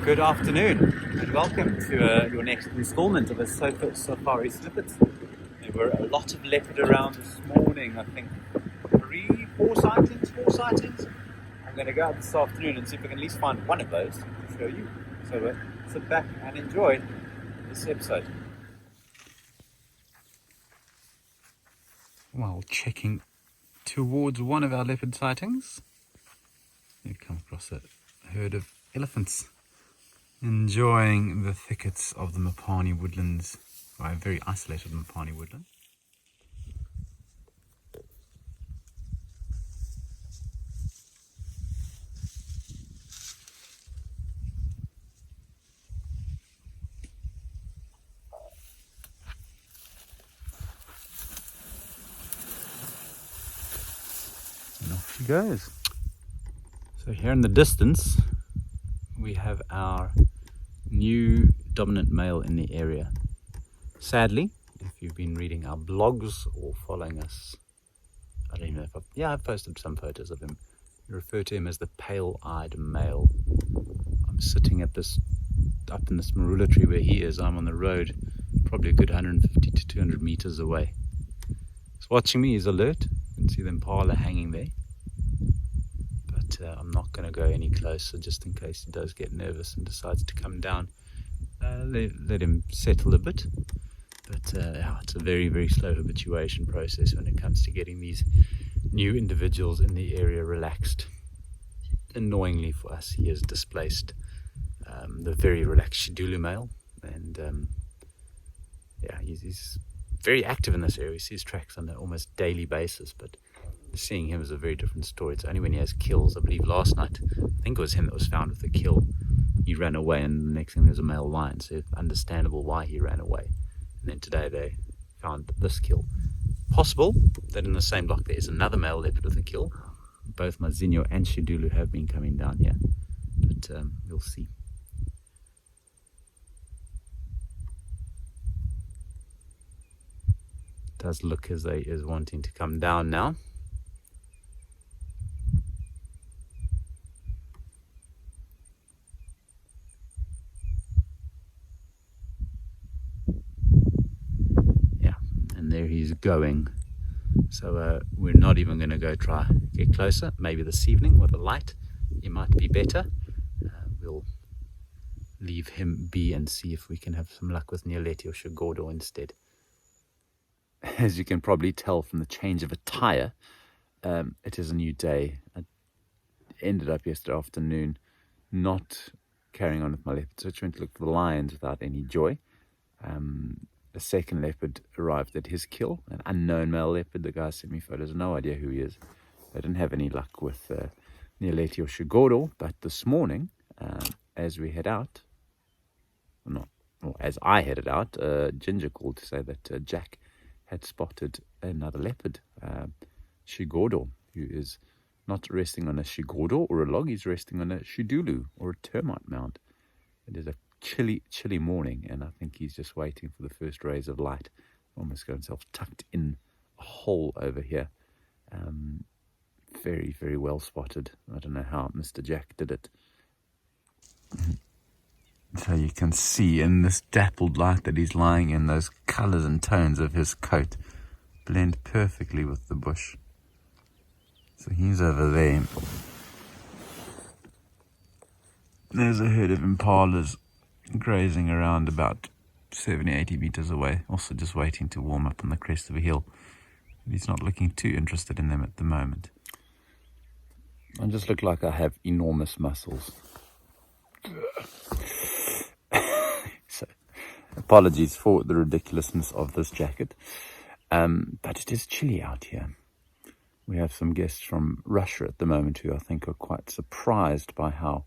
Good afternoon and welcome to your next installment of a Sofa Safari Snippets. There were a lot of leopard around this morning, I think four sightings. I'm going to go out this afternoon and see if I can at least find one of those to show you. So sit back and enjoy this episode. While checking towards one of our leopard sightings, we've come across a herd of elephants enjoying the thickets of the Mopani woodlands, a very isolated Mopani woodland. And off she goes. So here in the distance we have our new dominant male in the area. Sadly, if you've been reading our blogs or following us, I don't even know if I've posted some photos of him. You refer to him as the pale-eyed male. I'm sitting up in this marula tree where he is. I'm on the road, probably a good 150 to 200 meters away. He's watching me. He's alert. You can see the impala hanging there. But I'm not going to go any closer just in case he does get nervous and decides to come down. Let him settle a bit. But it's a very, very slow habituation process when it comes to getting these new individuals in the area relaxed. Annoyingly for us, he has displaced the very relaxed Shidulu male, and he's very active in this area. We see his tracks on an almost daily basis, but seeing him is a very different story. It's only when he has kills. I believe last night, I think it was him that was found with a kill. He ran away, and the next thing there's a male lion, so understandable why he ran away. And then today they found this kill. Possible that in the same block there is another male leopard with a kill. Both Mazinho and Shidulu have been coming down here, but we'll see. It does look as though he is wanting to come down now. There he's going, so we're not even going to go try get closer. Maybe this evening with a light he might be better. We'll leave him be and see if we can have some luck with Nioleti or Shigordo instead. As you can probably tell from the change of attire, it is a new day. I ended up yesterday afternoon not carrying on with my leopard search. Went to look for the lions without any joy. A second leopard arrived at his kill, an unknown male leopard. The guy sent me photos, no idea who he is. I didn't have any luck with Nioleti or Shigordo, but this morning, as we head out, as I headed out, Ginger called to say that Jack had spotted another leopard, Shigordo, who is not resting on a Shigordo or a log, he's resting on a Shidulu or a termite mound. It is a chilly morning, and I think he's just waiting for the first rays of light. Almost got himself tucked in a hole over here. Very, very well spotted. I don't know how Mr. Jack did it. So you can see in this dappled light that he's lying in, those colours and tones of his coat blend perfectly with the bush. So he's over there. There's a herd of impalas grazing around about 70-80 meters away, also just waiting to warm up on the crest of a hill. He's not looking too interested in them at the moment. I just look like I have enormous muscles. So, apologies for the ridiculousness of this jacket, but it is chilly out here. We have some guests from Russia at the moment who I think are quite surprised by how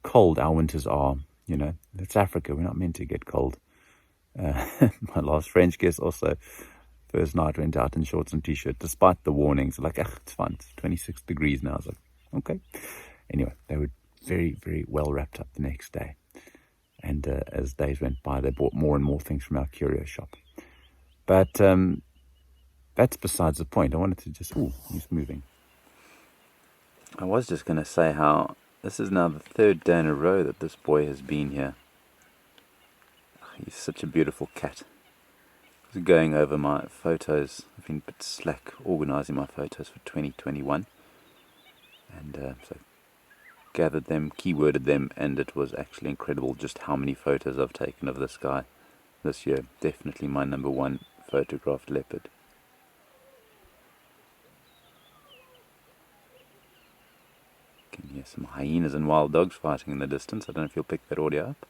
cold our winters are. You know, it's Africa, we're not meant to get cold. My last French guest also, first night went out in shorts and t-shirt, despite the warnings, like, it's fine, it's 26 degrees now. I was like, okay. Anyway, they were very, very well wrapped up the next day. And as days went by, they bought more and more things from our curio shop. But that's besides the point. I wanted to just, he's moving. I was just going to say how This is now the third day in a row that this boy has been here. He's such a beautiful cat. I was going over my photos. I've been a bit slack organising my photos for 2021. And so gathered them, keyworded them, and it was actually incredible just how many photos I've taken of this guy this year. Definitely my #1 photographed leopard. You can hear some hyenas and wild dogs fighting in the distance. I don't know if you'll pick that audio up.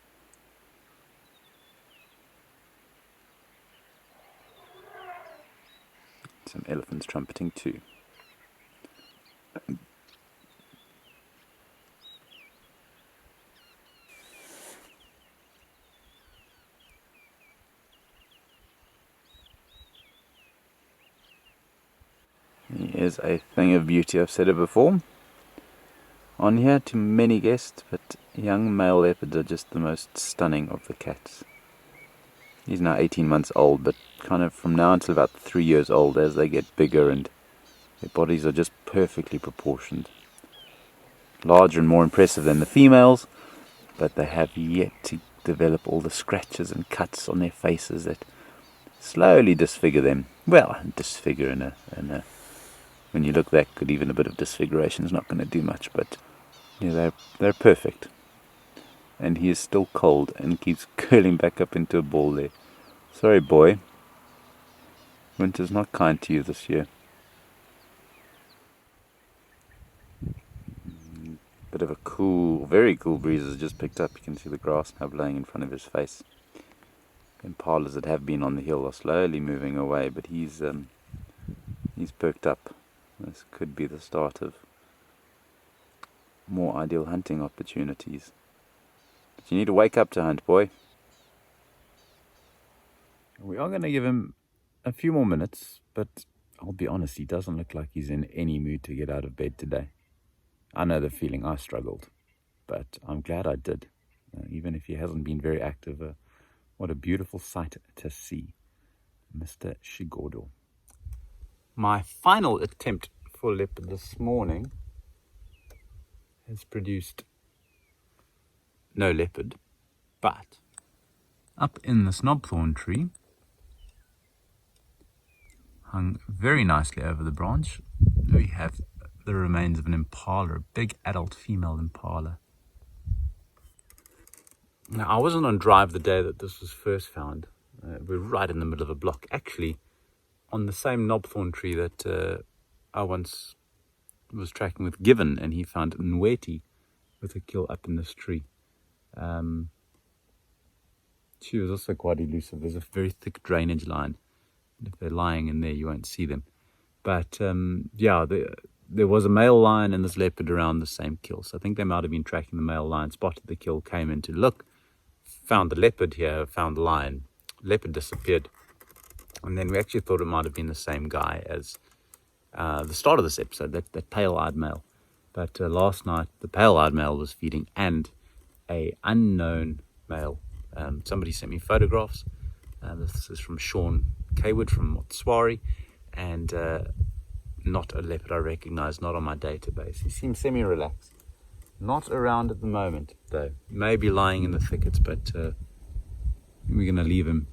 Some elephants trumpeting too. He is a thing of beauty. I've said it before on here to many guests, but young male leopards are just the most stunning of the cats. He's now 18 months old, but kind of from now until about 3 years old, as they get bigger and their bodies are just perfectly proportioned. Larger and more impressive than the females, but they have yet to develop all the scratches and cuts on their faces that slowly disfigure them. Well, disfigure in a when you look that good, even a bit of disfiguration is not going to do much, but yeah, they're perfect. And he is still cold and keeps curling back up into a ball there. Sorry, boy. Winter's not kind to you this year. Bit of a cool, very cool breeze has just picked up. You can see the grass now blowing in front of his face. Impalas that have been on the hill are slowly moving away, but he's perked up. This could be the start of more ideal hunting opportunities. But you need to wake up to hunt, boy. We are going to give him a few more minutes, but I'll be honest, he doesn't look like he's in any mood to get out of bed today. I know the feeling. I struggled, but I'm glad I did. Even if he hasn't been very active, what a beautiful sight to see. Mr. Shigodo. My final attempt for leopard this morning has produced no leopard, but up in the snobthorn tree, hung very nicely over the branch, we have the remains of an impala, a big adult female impala. Now, I wasn't on drive the day that this was first found. We're right in the middle of a block, actually on the same knobthorn tree that I once was tracking with Given, and he found Nweti with a kill up in this tree. She was also quite elusive. There's a very thick drainage line. If they're lying in there, you won't see them. But yeah, there was a male lion and this leopard around the same kill. So I think they might have been tracking the male lion, spotted the kill, came in to look, found the leopard here, found the lion. Leopard disappeared. And then we actually thought it might have been the same guy as the start of this episode, that pale-eyed male. But last night, the pale-eyed male was feeding and a unknown male. Somebody sent me photographs. This is from Sean Kaywood from Motswari, and not a leopard I recognize, not on my database. He seems semi-relaxed. Not around at the moment, though. Maybe lying in the thickets, but we're going to leave him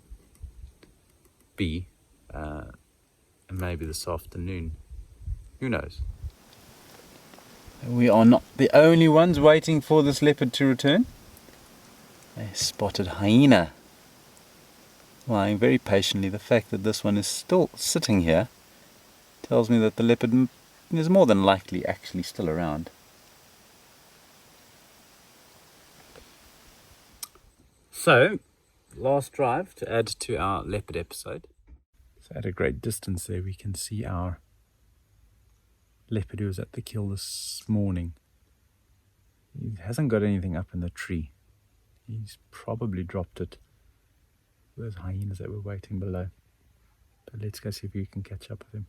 be, and maybe this afternoon. Who knows? We are not the only ones waiting for this leopard to return. A spotted hyena lying very patiently. The fact that this one is still sitting here tells me that the leopard is more than likely actually still around. So, last drive to add to our leopard episode. So at a great distance there we can see our leopard who was at the kill this morning. He hasn't got anything up in the tree. He's probably dropped it to those hyenas that were waiting below. But let's go see if we can catch up with him.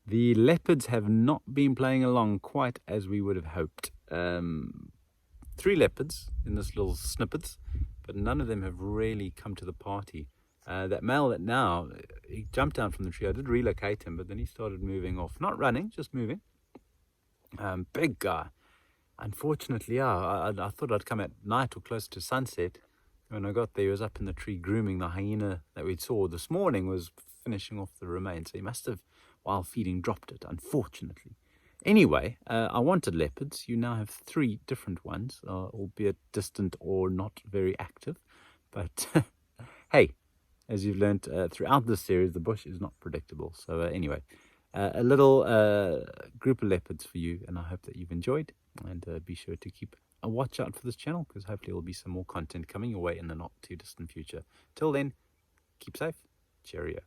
The leopards have not been playing along quite as we would have hoped. 3 leopards in this little snippets, but none of them have really come to the party. That male that now, he jumped down from the tree. I did relocate him, but then he started moving off. Not running, just moving. Big guy. Unfortunately, yeah, I thought I'd come at night or close to sunset. When I got there, he was up in the tree grooming the hyena that we saw this morning, was finishing off the remains. So he must have, while feeding, dropped it, unfortunately. Anyway, I wanted leopards. You now have 3 different ones, albeit distant or not very active. But hey, as you've learned throughout this series, the bush is not predictable. So anyway, a little group of leopards for you, and I hope that you've enjoyed. And be sure to keep a watch out for this channel, because hopefully there will be some more content coming your way in the not too distant future. Till then, keep safe. Cheerio.